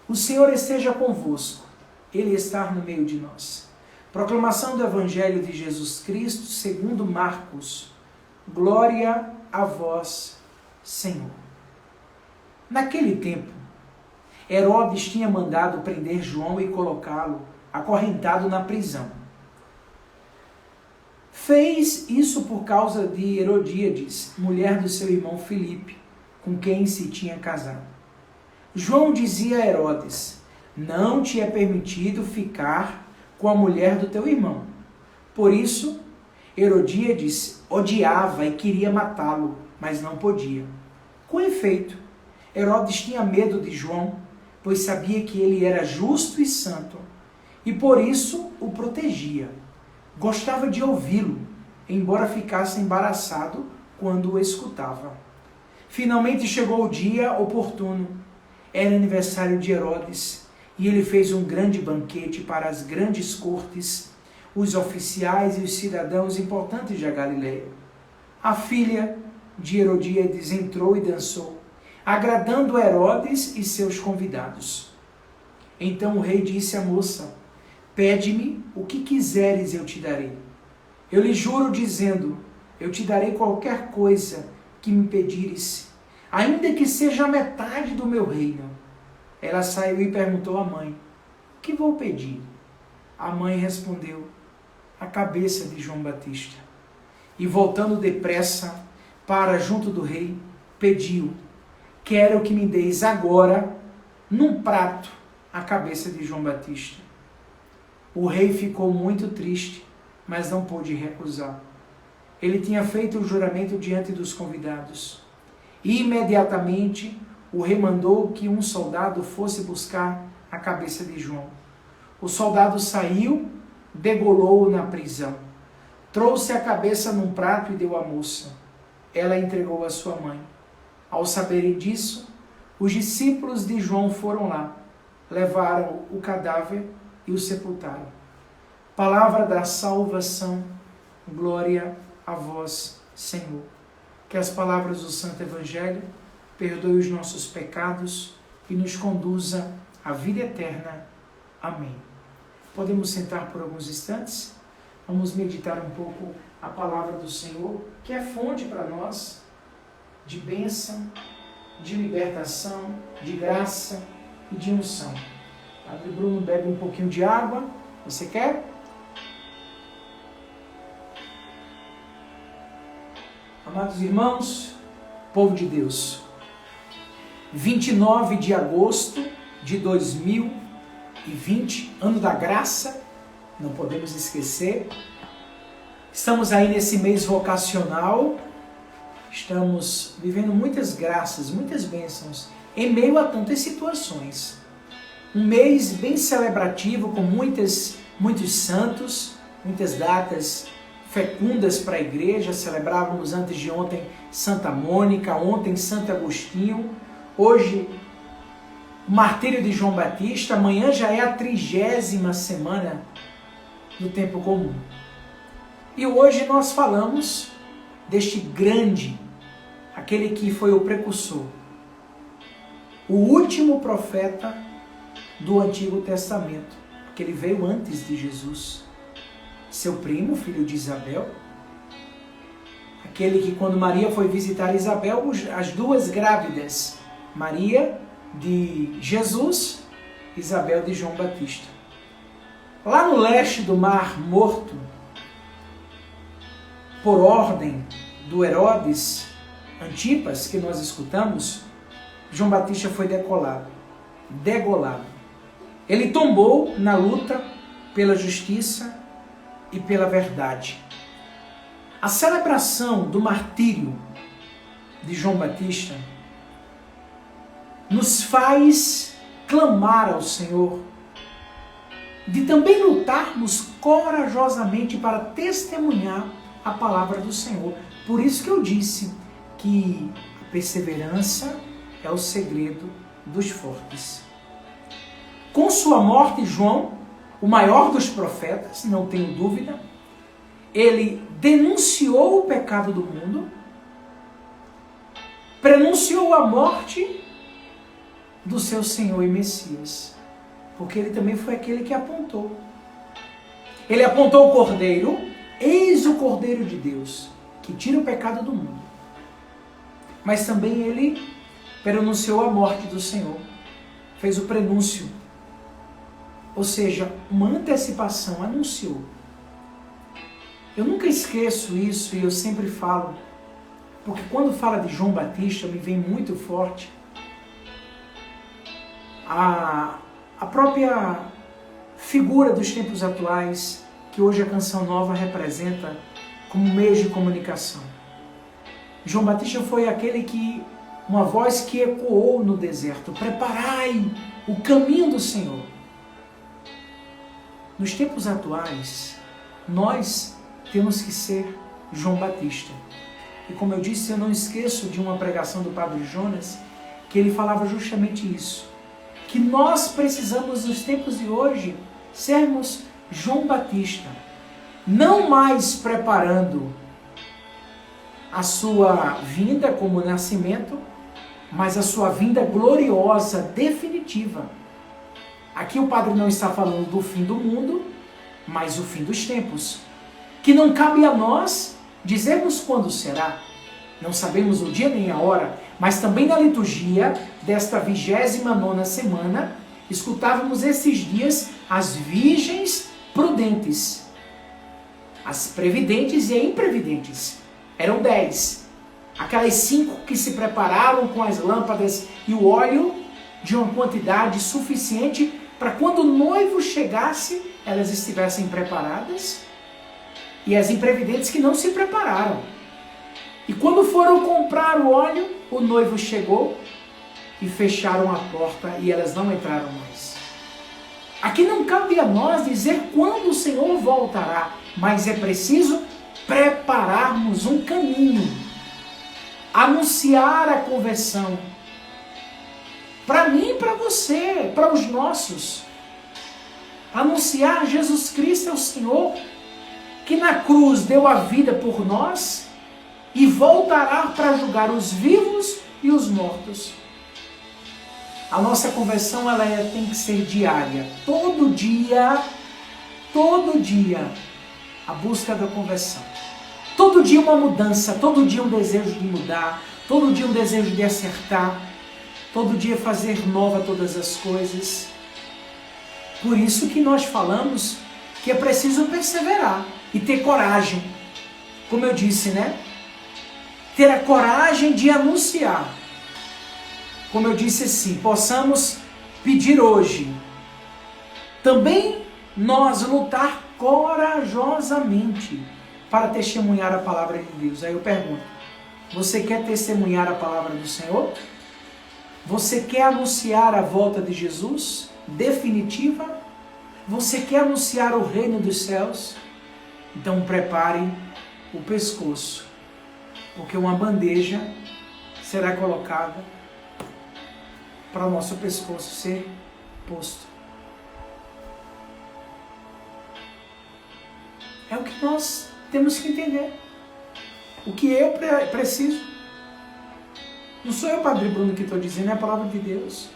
O Senhor esteja convosco, Ele está no meio de nós. Proclamação do Evangelho de Jesus Cristo, segundo Marcos. Glória a vós, Senhor. Naquele tempo, Herodes tinha mandado prender João e colocá-lo acorrentado na prisão. Fez isso por causa de Herodíades, mulher do seu irmão Filipe, com quem se tinha casado. João dizia a Herodes: não te é permitido ficar com a mulher do teu irmão. Por isso, Herodíades odiava e queria matá-lo, mas não podia. Com efeito, Herodes tinha medo de João, pois sabia que ele era justo e santo, e por isso o protegia. Gostava de ouvi-lo, embora ficasse embaraçado quando o escutava. Finalmente chegou o dia oportuno. Era aniversário de Herodes, e ele fez um grande banquete para as grandes cortes, os oficiais e os cidadãos importantes da Galileia. A filha de Herodíades entrou e dançou, agradando Herodes e seus convidados. Então o rei disse à moça: pede-me o que quiseres, eu te darei. Eu lhe juro dizendo, eu te darei qualquer coisa que me pedires, ainda que seja a metade do meu reino. Ela saiu e perguntou à mãe: o que vou pedir? A mãe respondeu: a cabeça de João Batista. E voltando depressa para junto do rei, pediu: quero que me deis agora, num prato, a cabeça de João Batista. O rei ficou muito triste, mas não pôde recusar. Ele tinha feito o juramento diante dos convidados. E imediatamente o rei mandou que um soldado fosse buscar a cabeça de João. O soldado saiu, degolou-o na prisão. Trouxe a cabeça num prato e deu à moça. Ela entregou à sua mãe. Ao saberem disso, os discípulos de João foram lá, levaram o cadáver e o sepultaram. Palavra da salvação, glória a vós, Senhor. Que as palavras do Santo Evangelho perdoe os nossos pecados e nos conduza à vida eterna. Amém. Podemos sentar por alguns instantes? Vamos meditar um pouco a palavra do Senhor, que é fonte para nós de bênção, de libertação, de graça e de unção. Padre Bruno bebe um pouquinho de água. Você quer? Amados irmãos, povo de Deus, 29 de agosto de 2020, ano da graça, não podemos esquecer. Estamos aí nesse mês vocacional, estamos vivendo muitas graças, muitas bênçãos, em meio a tantas situações. Um mês bem celebrativo, com muitos santos, muitas datas fecundas para a igreja. Celebrávamos antes de ontem Santa Mônica, ontem Santo Agostinho, hoje o martírio de João Batista, amanhã já é a 30ª semana do tempo comum. E hoje nós falamos deste grande, aquele que foi o precursor, o último profeta do Antigo Testamento, porque ele veio antes de Jesus. Seu primo, filho de Isabel, aquele que quando Maria foi visitar Isabel, as duas grávidas, Maria de Jesus, Isabel de João Batista. Lá no leste do Mar Morto, por ordem do Herodes Antipas, que nós escutamos, João Batista foi degolado. Ele tombou na luta pela justiça e pela verdade. A celebração do martírio de João Batista nos faz clamar ao Senhor, de também lutarmos corajosamente para testemunhar a palavra do Senhor. Por isso que eu disse que a perseverança é o segredo dos fortes. Com sua morte, João, o maior dos profetas, não tenho dúvida, ele denunciou o pecado do mundo, prenunciou a morte do seu Senhor e Messias. Porque ele também foi aquele que apontou. Ele apontou o Cordeiro, eis o Cordeiro de Deus, que tira o pecado do mundo. Mas também ele pronunciou a morte do Senhor, fez o prenúncio, ou seja, uma antecipação, anunciou. Eu nunca esqueço isso e eu sempre falo, porque quando fala de João Batista me vem muito forte a própria figura dos tempos atuais, que hoje a Canção Nova representa como meio de comunicação. João Batista foi aquele que, uma voz que ecoou no deserto: preparai o caminho do Senhor. Nos tempos atuais, nós temos que ser João Batista. E como eu disse, eu não esqueço de uma pregação do Padre Jonas, que ele falava justamente isso. Que nós precisamos, nos tempos de hoje, sermos João Batista. Não mais preparando a sua vinda como nascimento, mas a sua vinda gloriosa, definitiva. Aqui o Padre não está falando do fim do mundo, mas o fim dos tempos. Que não cabe a nós dizermos quando será. Não sabemos o dia nem a hora, mas também na liturgia desta 29ª semana, escutávamos esses dias as virgens prudentes, as previdentes e imprevidentes. Eram 10. Aquelas 5 que se prepararam com as lâmpadas e o óleo de uma quantidade suficiente para quando o noivo chegasse, elas estivessem preparadas. E as imprevidentes que não se prepararam. E quando foram comprar o óleo, o noivo chegou e fecharam a porta e elas não entraram mais. Aqui não cabe a nós dizer quando o Senhor voltará, mas é preciso prepararmos um caminho, anunciar a conversão, para mim e para você, para os nossos. Anunciar Jesus Cristo é o Senhor, que na cruz deu a vida por nós e voltará para julgar os vivos e os mortos. A nossa conversão tem que ser diária. Todo dia, a busca da conversão. Todo dia uma mudança, todo dia um desejo de mudar, todo dia um desejo de acertar, todo dia fazer nova todas as coisas. Por isso que nós falamos que é preciso perseverar e ter coragem. Como eu disse, né? Ter a coragem de anunciar. Como eu disse assim, possamos pedir hoje. Também nós lutar corajosamente para testemunhar a palavra de Deus. Aí eu pergunto, você quer testemunhar a palavra do Senhor? Você quer anunciar a volta de Jesus definitiva? Você quer anunciar o reino dos céus? Então prepare o pescoço, porque uma bandeja será colocada para o nosso pescoço ser posto. É o que nós temos que entender. O que eu preciso. Não sou eu, Padre Bruno, que estou dizendo, é a palavra de Deus.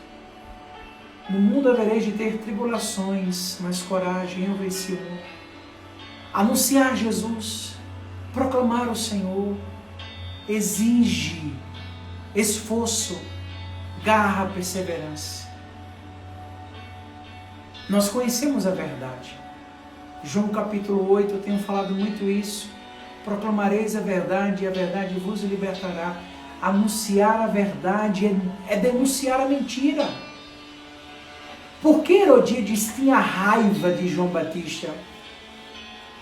No mundo havereis de ter tribulações, mas coragem, eu venci o mundo. Anunciar Jesus, proclamar o Senhor, exige esforço, garra, perseverança. Nós conhecemos a verdade. João capítulo 8, eu tenho falado muito isso. Proclamareis a verdade e a verdade vos libertará. Anunciar a verdade é denunciar a mentira. Por que Herodíades tinha raiva de João Batista?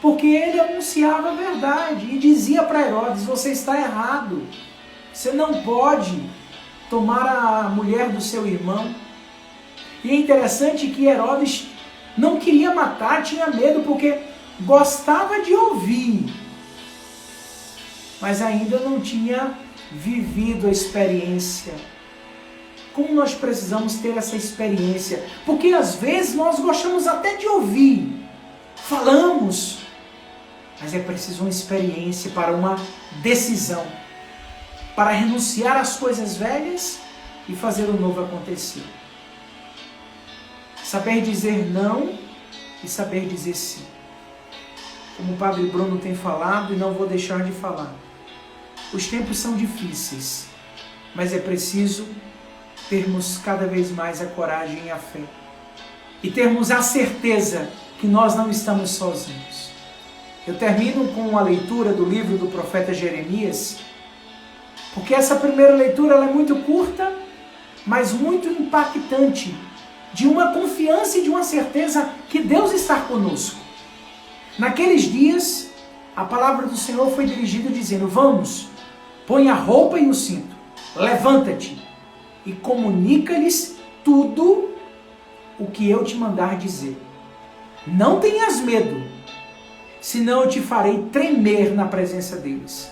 Porque ele anunciava a verdade e dizia para Herodes, você está errado. Você não pode tomar a mulher do seu irmão. E é interessante que Herodes não queria matar, tinha medo, porque gostava de ouvir, mas ainda não tinha vivido a experiência. Como nós precisamos ter essa experiência? Porque às vezes nós gostamos até de ouvir, falamos, mas é preciso uma experiência para uma decisão, para renunciar às coisas velhas e fazer o novo acontecer. saber dizer não e saber dizer sim. Como o Padre Bruno tem falado, e não vou deixar de falar, os tempos são difíceis, mas é preciso termos cada vez mais a coragem e a fé. E termos a certeza que nós não estamos sozinhos. Eu termino com a leitura do livro do profeta Jeremias, porque essa primeira leitura ela é muito curta, mas muito impactante, de uma confiança e de uma certeza que Deus está conosco. Naqueles dias, a palavra do Senhor foi dirigida dizendo: vamos, põe a roupa e o cinto, levanta-te e comunica-lhes tudo o que eu te mandar dizer. Não tenhas medo, senão eu te farei tremer na presença deles.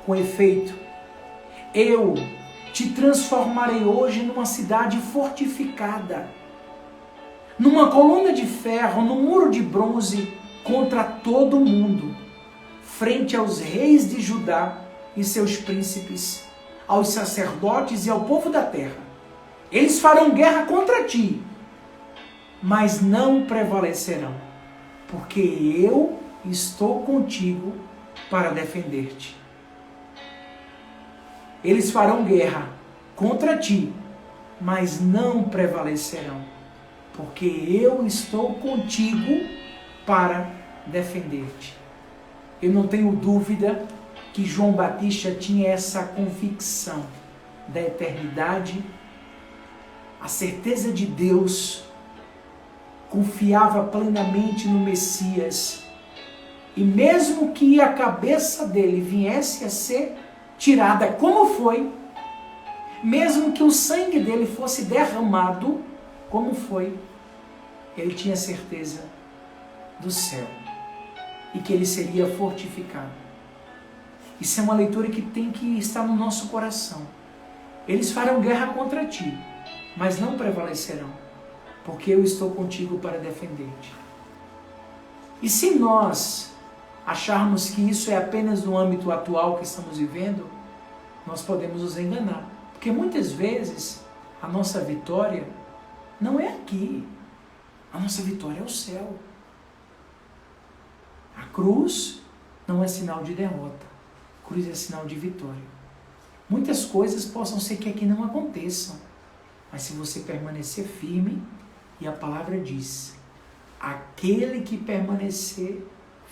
Com efeito, eu te transformarei hoje numa cidade fortificada, numa coluna de ferro, num muro de bronze contra todo mundo, frente aos reis de Judá e seus príncipes, aos sacerdotes e ao povo da terra. Eles farão guerra contra ti, mas não prevalecerão, porque eu estou contigo para defender-te. Eles farão guerra contra ti, mas não prevalecerão, porque eu estou contigo para defender-te. Eu não tenho dúvida que João Batista tinha essa convicção da eternidade, a certeza de Deus, confiava plenamente no Messias, e mesmo que a cabeça dele viesse a ser tirada, como foi, mesmo que o sangue dele fosse derramado, como foi, ele tinha certeza do céu e que ele seria fortificado. Isso é uma leitura que tem que estar no nosso coração. Eles farão guerra contra ti, mas não prevalecerão, porque eu estou contigo para defender-te. E se nós acharmos que isso é apenas no âmbito atual que estamos vivendo, nós podemos nos enganar. Porque muitas vezes a nossa vitória não é aqui. A nossa vitória é o céu. A cruz não é sinal de derrota. A cruz é sinal de vitória. Muitas coisas possam ser que aqui não aconteçam, mas se você permanecer firme, e a palavra diz: aquele que permanecer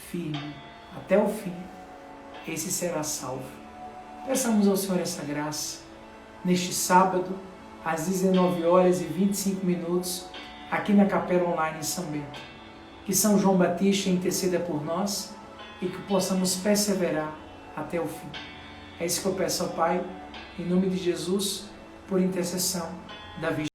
firme até o fim, esse será salvo. Peçamos ao Senhor essa graça, neste sábado, às 19h25, aqui na Capela Online em São Bento. Que São João Batista interceda por nós e que possamos perseverar até o fim. É isso que eu peço ao Pai, em nome de Jesus, por intercessão da Virgem.